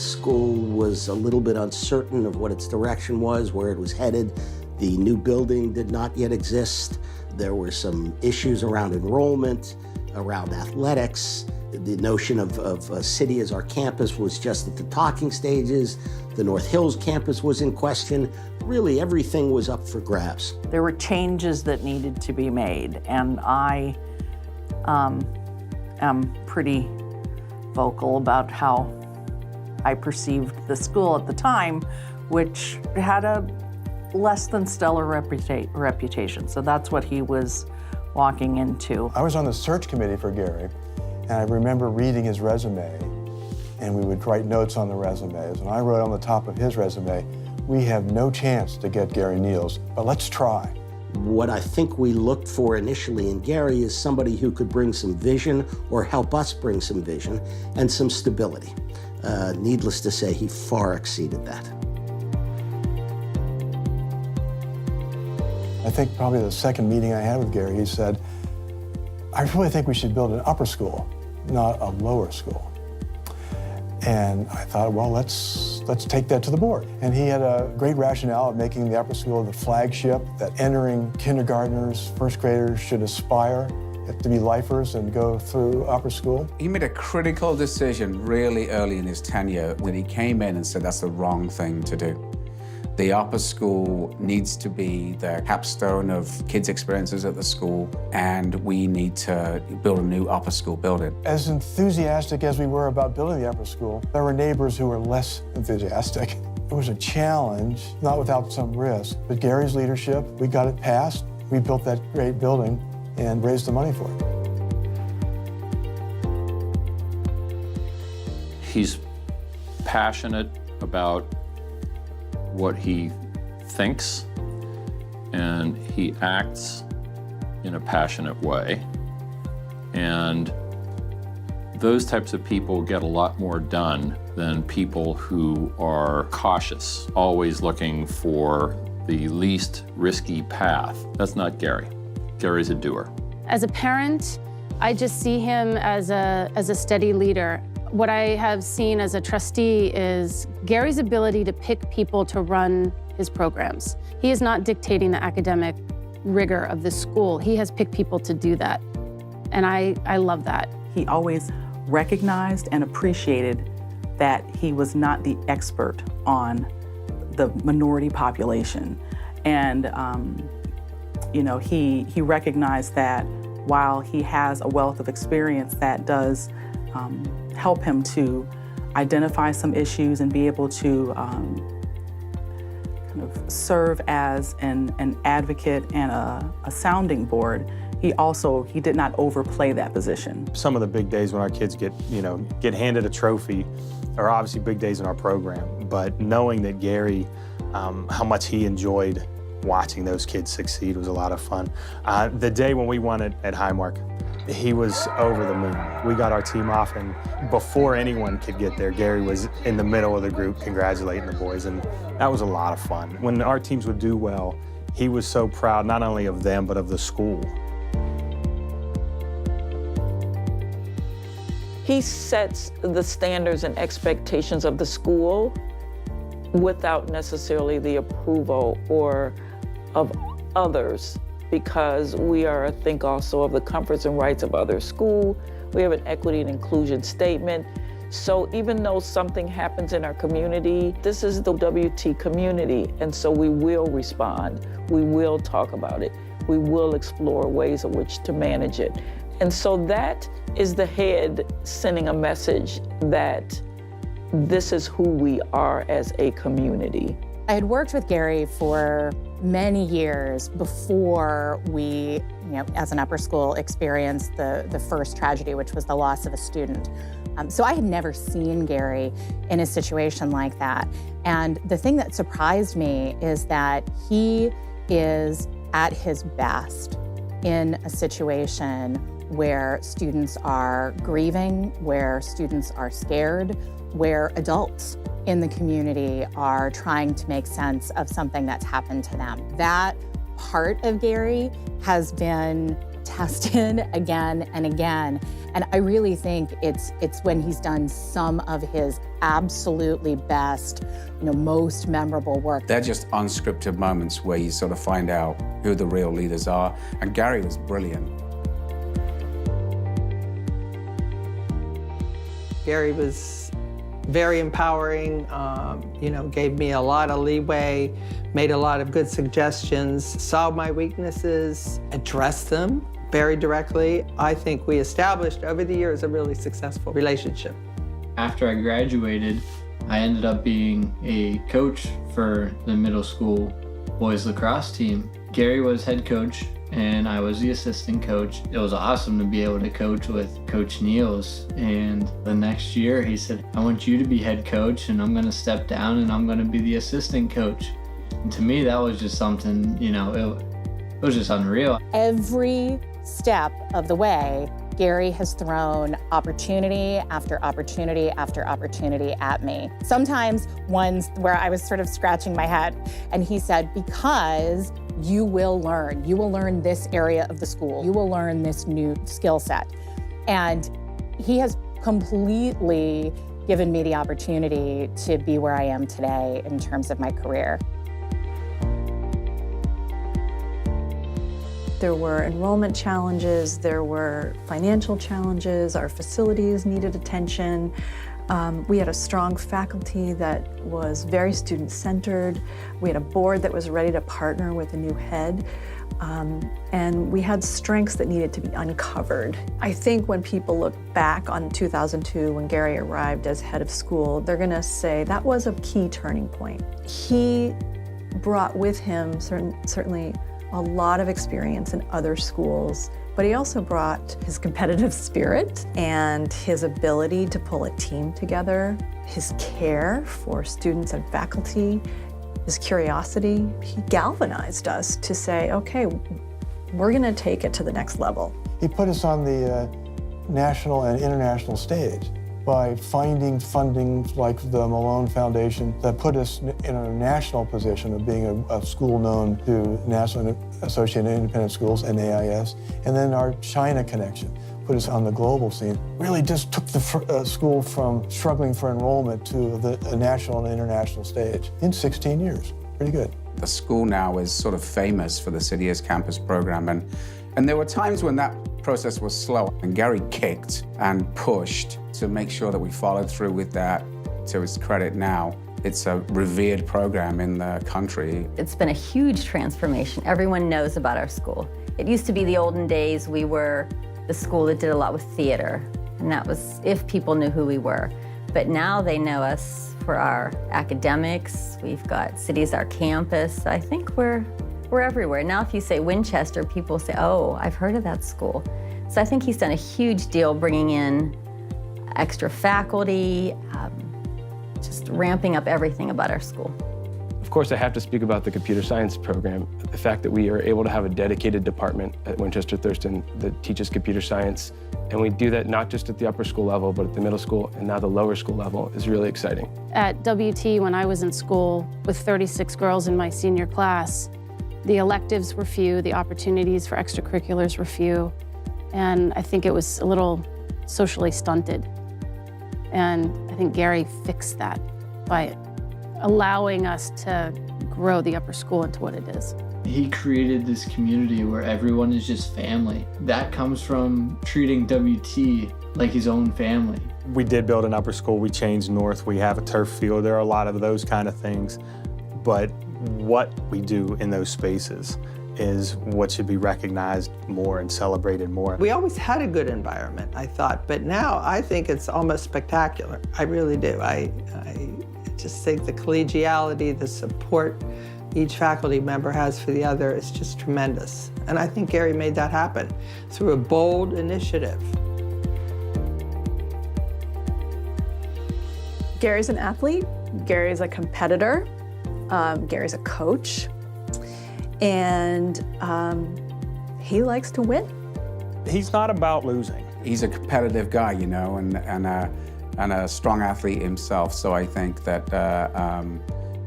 school was a little bit uncertain of what its direction was, where it was headed. The new building did not yet exist. There were some issues around enrollment, around athletics. The notion of a city as our campus was just at the talking stages. The North Hills campus was in question. Really, everything was up for grabs. There were changes that needed to be made, and I am pretty vocal about how I perceived the school at the time, which had a less than stellar reputation. So that's what he was walking into. I was on the search committee for Gary, and I remember reading his resume, and we would write notes on the resumes. And I wrote on the top of his resume, "We have no chance to get Gary Niels, but let's try." What I think we looked for initially in Gary is somebody who could bring some vision or help us bring some vision and some stability. Needless to say, he far exceeded that. I think probably the second meeting I had with Gary, he said, "I really think we should build an upper school, not a lower school." And I thought, well, let's take that to the board. And he had a great rationale of making the upper school the flagship, that entering kindergartners, first graders should aspire to be lifers and go through upper school. He made a critical decision really early in his tenure when he came in and said that's the wrong thing to do. The upper school needs to be the capstone of kids' experiences at the school, and we need to build a new upper school building. As enthusiastic as we were about building the upper school, there were neighbors who were less enthusiastic. It was a challenge, not without some risk, but Gary's leadership, we got it passed, we built that great building and raised the money for it. He's passionate about what he thinks, and he acts in a passionate way. And those types of people get a lot more done than people who are cautious, always looking for the least risky path. That's not Gary. Gary's a doer. As a parent, I just see him as a steady leader. What I have seen as a trustee is Gary's ability to pick people to run his programs. He is not dictating the academic rigor of the school. He has picked people to do that, and I love that. He always recognized and appreciated that he was not the expert on the minority population. And you know, he recognized that while he has a wealth of experience that does help him to identify some issues and be able to kind of serve as an advocate and a sounding board, he did not overplay that position. Some of the big days when our kids get handed a trophy are obviously big days in our program, but knowing that Gary, how much he enjoyed watching those kids succeed was a lot of fun. The day when we won it at Highmark, he was over the moon. We got our team off, and before anyone could get there, Gary was in the middle of the group congratulating the boys, and that was a lot of fun. When our teams would do well, he was so proud not only of them, but of the school. He sets the standards and expectations of the school without necessarily the approval or of others, because we are, I think, also of the comforts and rights of other school. We have an equity and inclusion statement. So even though something happens in our community, this is the WT community, and so we will respond. We will talk about it. We will explore ways in which to manage it. And so that is the head sending a message that this is who we are as a community. I had worked with Gary for many years before we, as an upper school, experienced the first tragedy, which was the loss of a student. So I had never seen Gary in a situation like that. And the thing that surprised me is that he is at his best in a situation where students are grieving, where students are scared, where adults in the community are trying to make sense of something that's happened to them. That part of Gary has been tested again and again. And I really think it's when he's done some of his absolutely best, most memorable work. They're just unscripted moments where you sort of find out who the real leaders are. And Gary was brilliant. Gary was very empowering, gave me a lot of leeway, made a lot of good suggestions, saw my weaknesses, addressed them very directly. I think we established over the years a really successful relationship. After I graduated, I ended up being a coach for the middle school boys lacrosse team. Gary was head coach and I was the assistant coach. It was awesome to be able to coach with Coach Niels. And the next year he said, I want you to be head coach and I'm gonna step down and I'm gonna be the assistant coach. And to me, that was just something, it was just unreal. Every step of the way, Gary has thrown opportunity after opportunity after opportunity at me. Sometimes ones where I was sort of scratching my head, and he said, because you will learn this area of the school, you will learn this new skill set. And he has completely given me the opportunity to be where I am today in terms of my career. There were enrollment challenges, there were financial challenges, our facilities needed attention. We had a strong faculty that was very student-centered. We had a board that was ready to partner with a new head. And we had strengths that needed to be uncovered. I think when people look back on 2002, when Gary arrived as head of school, they're gonna say that was a key turning point. He brought with him certainly a lot of experience in other schools, but he also brought his competitive spirit and his ability to pull a team together, his care for students and faculty, his curiosity. He galvanized us to say, okay, we're gonna take it to the next level. He put us on the national and international stage by finding funding like the Malone Foundation that put us in a national position of being a school known to National Association of Independent Schools, NAIS, and then our China connection put us on the global scene. Really just took the school from struggling for enrollment to the national and international stage in 16 years. Pretty good. The school now is sort of famous for the City as Campus program, and there were times when that process was slow, and Gary kicked and pushed to make sure that we followed through with that. To his credit now, it's a revered program in the country. It's been a huge transformation. Everyone knows about our school. It used to be the olden days, we were the school that did a lot with theater, and that was if people knew who we were. But now they know us for our academics. We've got City as our campus. I think we're everywhere. Now if you say Winchester, people say, oh, I've heard of that school. So I think he's done a huge deal bringing in extra faculty, just ramping up everything about our school. Of course, I have to speak about the computer science program. The fact that we are able to have a dedicated department at Winchester Thurston that teaches computer science, and we do that not just at the upper school level, but at the middle school and now the lower school level is really exciting. At WT, when I was in school with 36 girls in my senior class, the electives were few, the opportunities for extracurriculars were few, and I think it was a little socially stunted. And I think Gary fixed that by allowing us to grow the upper school into what it is. He created this community where everyone is just family. That comes from treating WT like his own family. We did build an upper school. We changed north. We have a turf field. There are a lot of those kind of things. But what we do in those spaces is what should be recognized more and celebrated more. We always had a good environment, I thought, but now I think it's almost spectacular. I really do. I just think the collegiality, the support each faculty member has for the other is just tremendous. And I think Gary made that happen through a bold initiative. Gary's an athlete, Gary's a competitor, Gary's a coach, and he likes to win. He's not about losing. He's a competitive guy, you know, and a strong athlete himself. So I think that,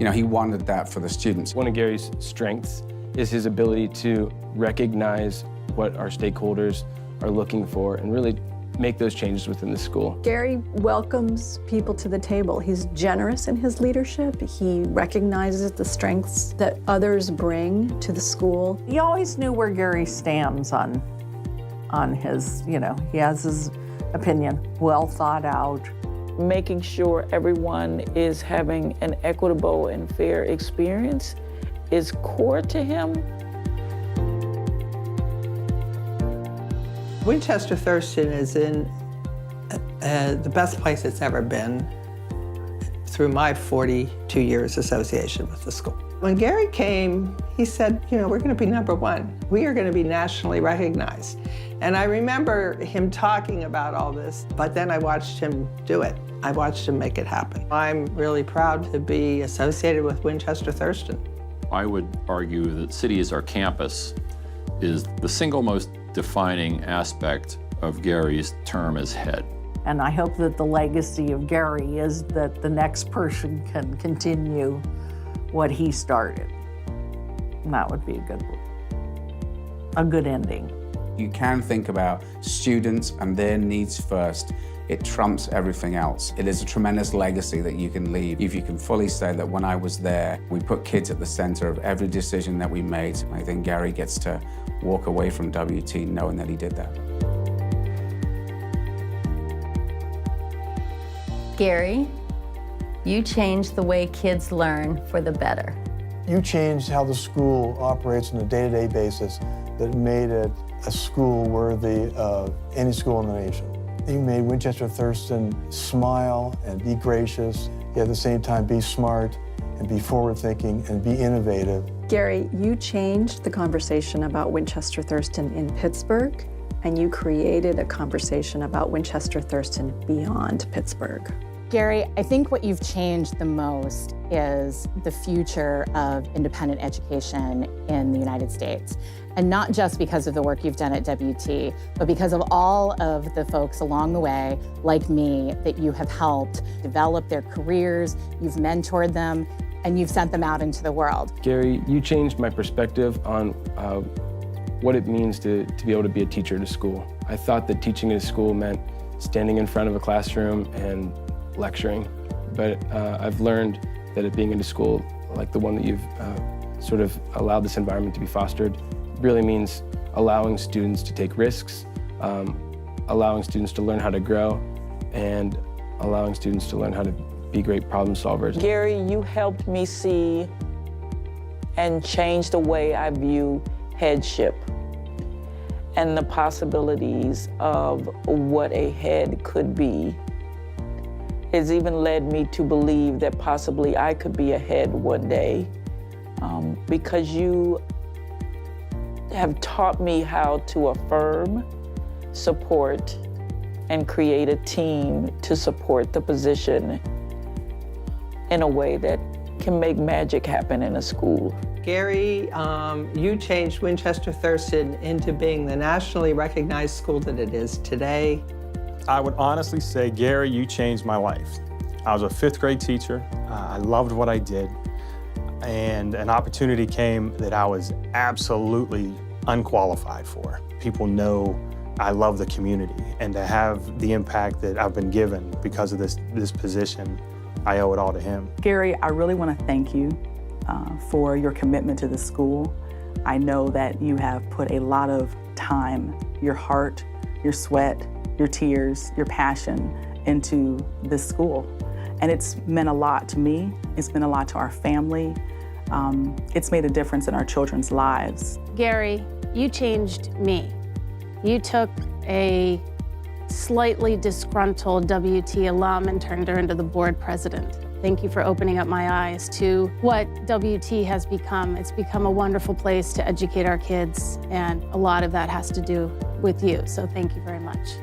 you know, he wanted that for the students. One of Gary's strengths is his ability to recognize what our stakeholders are looking for and really make those changes within the school. Gary welcomes people to the table. He's generous in his leadership. He recognizes the strengths that others bring to the school. You always knew where Gary stands on his, he has his opinion, well thought out. Making sure everyone is having an equitable and fair experience is core to him. Winchester Thurston is in the best place it's ever been through my 42 years association with the school. When Gary came, he said, we're going to be #1. We are going to be nationally recognized. And I remember him talking about all this, but then I watched him do it. I watched him make it happen. I'm really proud to be associated with Winchester Thurston. I would argue that City as our campus is the single most defining aspect of Gary's term as head. And I hope that the legacy of Gary is that the next person can continue what he started. And that would be a good ending. You can think about students and their needs first. It trumps everything else. It is a tremendous legacy that you can leave if you can fully say that when I was there, we put kids at the center of every decision that we made. I think Gary gets to walk away from WT knowing that he did that. Gary, you changed the way kids learn for the better. You changed how the school operates on a day-to-day basis that made it a school worthy of any school in the nation. You made Winchester Thurston smile and be gracious, yet at the same time be smart and be forward-thinking and be innovative. Gary, you changed the conversation about Winchester Thurston in Pittsburgh, and you created a conversation about Winchester Thurston beyond Pittsburgh. Gary, I think what you've changed the most is the future of independent education in the United States. And not just because of the work you've done at WT, but because of all of the folks along the way, like me, that you have helped develop their careers, you've mentored them, and you've sent them out into the world. Gary, you changed my perspective on what it means to be able to be a teacher at a school. I thought that teaching at a school meant standing in front of a classroom and lecturing, but I've learned that at being in a school like the one that you've sort of allowed this environment to be fostered really means allowing students to take risks, allowing students to learn how to grow, and allowing students to learn how to be great problem solvers. Gary, you helped me see and change the way I view headship and the possibilities of what a head could be. It's even led me to believe that possibly I could be a head one day, because you have taught me how to affirm, support, and create a team to support the position in a way that can make magic happen in a school. Gary, you changed Winchester Thurston into being the nationally recognized school that it is today. I would honestly say, Gary, you changed my life. I was a 5th grade teacher. I loved what I did. And an opportunity came that I was absolutely unqualified for. People know I love the community, and to have the impact that I've been given because of this position, I owe it all to him. Gary, I really want to thank you for your commitment to the school. I know that you have put a lot of time, your heart, your sweat, your tears, your passion into this school. And it's meant a lot to me. It's meant a lot to our family. It's made a difference in our children's lives. Gary, you changed me. You took a slightly disgruntled WT alum and turned her into the board president. Thank you for opening up my eyes to what WT has become. It's become a wonderful place to educate our kids, and a lot of that has to do with you, so thank you very much.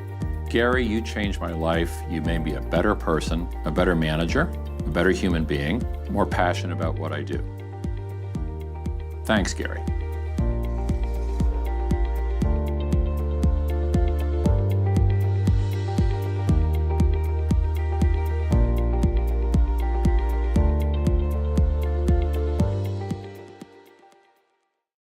Gary, you changed my life. You made me a better person, a better manager, a better human being, more passionate about what I do. Thanks, Gary.